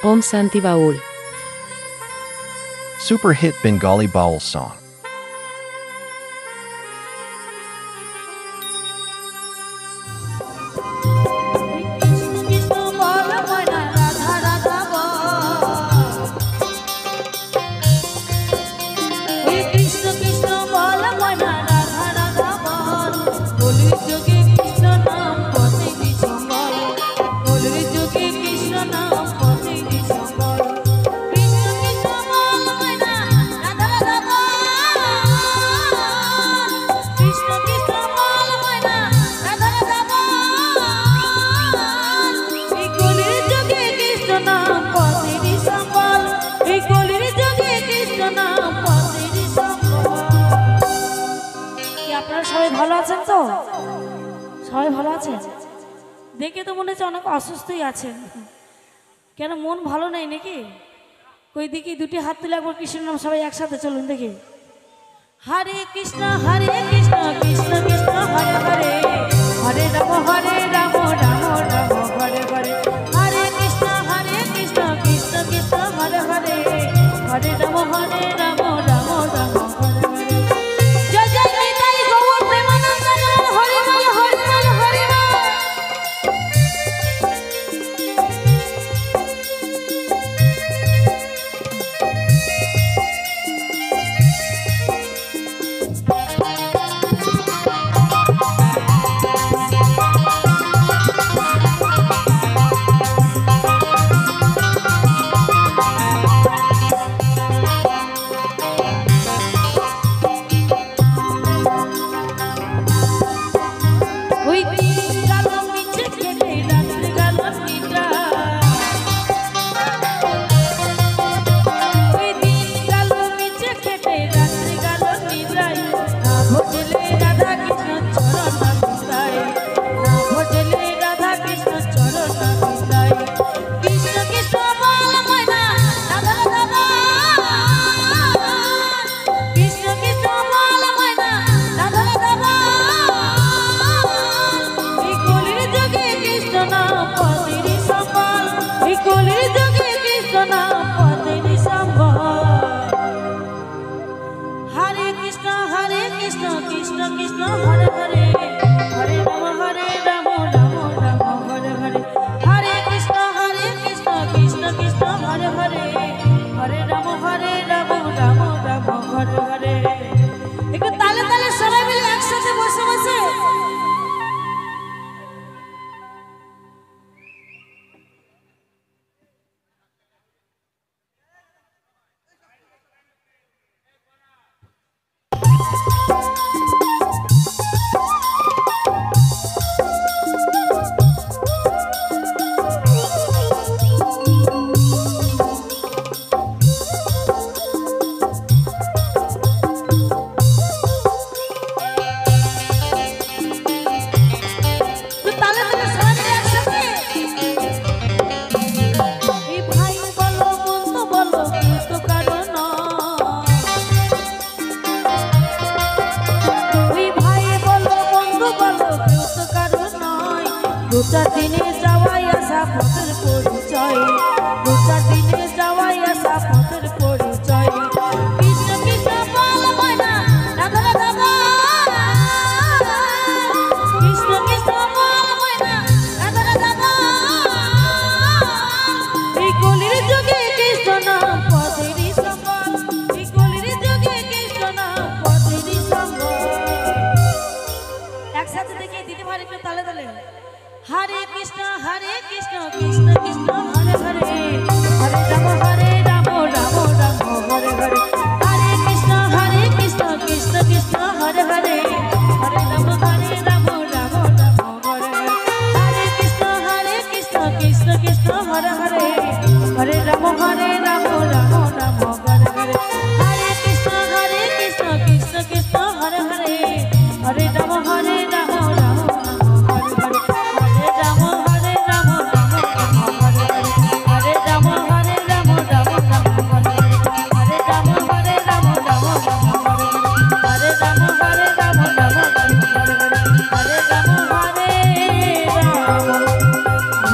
Om Santi Baul. Super hit Bengali Baul song. সবাই ভালো আছেন তো? সবাই ভালো আছেন? দেখে তো মনে হচ্ছে অনেক অসুস্থই আছেন। কেন মন ভালো নেই নাকি? কই দেখি দুটি হাত তুলে একবার কৃষ্ণ নাম সবাই একসাথে চলুন দেখি। হরে কৃষ্ণ কৃষ্ণ কৃষ্ণ হরে হরে, হরে রাম রাম রাম হরে হরে। হরে কৃষ্ণ কৃষ্ণ কৃষ্ণ হরে হরে, হরে রাম রাম রাম রাম হরে হরে। জয় জয় নিতাই গৌর প্রেমানন্দ হরি বল হরি বল হরি বল।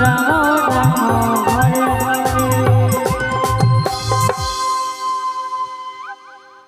Rama Rama